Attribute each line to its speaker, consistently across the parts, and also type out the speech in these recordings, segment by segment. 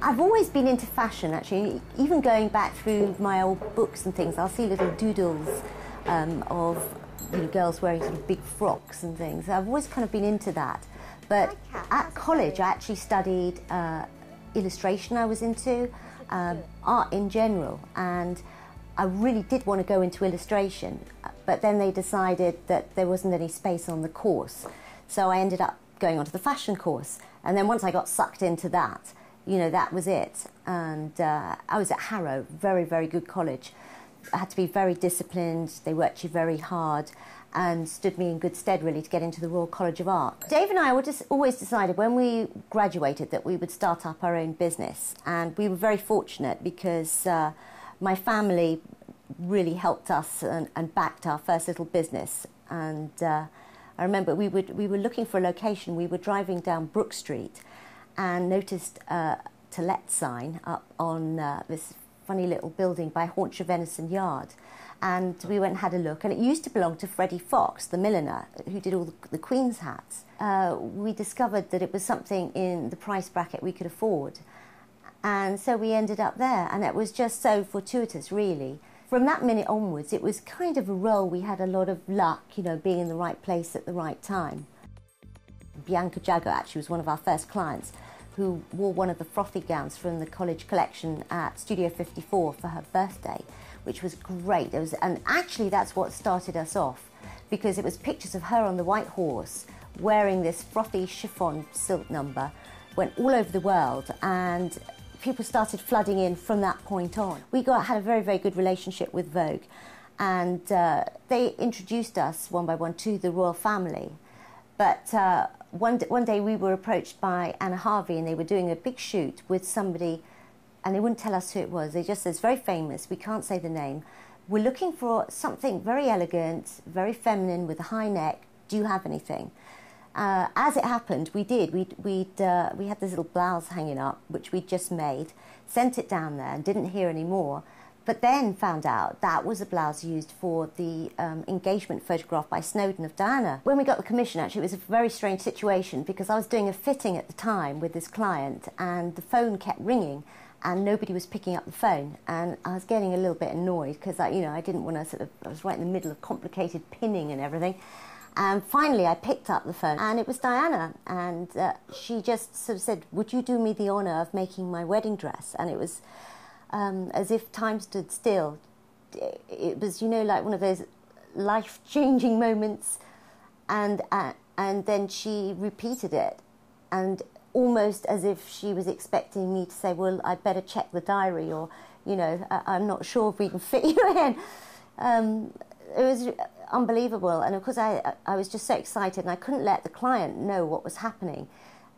Speaker 1: I've always been into fashion, actually. Even going back through my old books and things, I'll see little doodles of girls wearing sort of big frocks and things. I've always kind of been into that. But at college, I actually studied illustration. I was into art in general, and I really did want to go into illustration. But then they decided that there wasn't any space on the course, so I ended up going onto the fashion course. And then once I got sucked into that, that was it. And I was at Harrow, very, very good college. I had to be very disciplined. They worked you very hard and stood me in good stead, really, to get into the Royal College of Art. Dave and I always decided when we graduated that we would start up our own business. And we were very fortunate because my family really helped us and backed our first little business. And I remember we were looking for a location. We were driving down Brook Street and noticed a to let sign up on this funny little building by Haunch of Venison Yard. And we went and had a look, and it used to belong to Freddie Fox, the milliner, who did all the Queen's hats. We discovered that it was something in the price bracket we could afford. And so we ended up there, and it was just so fortuitous, really. From that minute onwards, it was kind of a role. We had a lot of luck, being in the right place at the right time. Bianca Jagger actually was one of our first clients, who wore one of the frothy gowns from the college collection at Studio 54 for her birthday, which was great. And actually that's what started us off, because it was pictures of her on the white horse wearing this frothy chiffon silk number, went all over the world, and people started flooding in from that point on. We had a very, very good relationship with Vogue, and they introduced us one by one to the royal family. But one day we were approached by Anna Harvey, and they were doing a big shoot with somebody, and they wouldn't tell us who it was. They just said, it's very famous, we can't say the name. We're looking for something very elegant, very feminine, with a high neck. Do you have anything? As it happened, we did. We had this little blouse hanging up, which we'd just made, sent it down there and didn't hear any more. But then found out that was a blouse used for the engagement photograph by Snowdon of Diana. When we got the commission, actually, it was a very strange situation, because I was doing a fitting at the time with this client, and the phone kept ringing, and nobody was picking up the phone. And I was getting a little bit annoyed, because I didn't want to I was right in the middle of complicated pinning and everything. And finally, I picked up the phone, and it was Diana, and she just sort of said, would you do me the honour of making my wedding dress? And it was as if time stood still. It was, like one of those life-changing moments, and then she repeated it, and almost as if she was expecting me to say, well, I'd better check the diary, or, I'm not sure if we can fit you in. It was unbelievable, and of course I was just so excited, and I couldn't let the client know what was happening.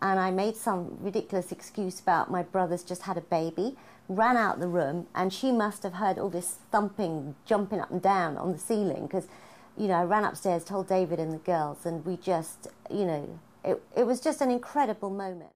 Speaker 1: And I made some ridiculous excuse about my brother's just had a baby, ran out the room, and she must have heard all this thumping, jumping up and down on the ceiling, because, I ran upstairs, told David and the girls, and we just, it was just an incredible moment.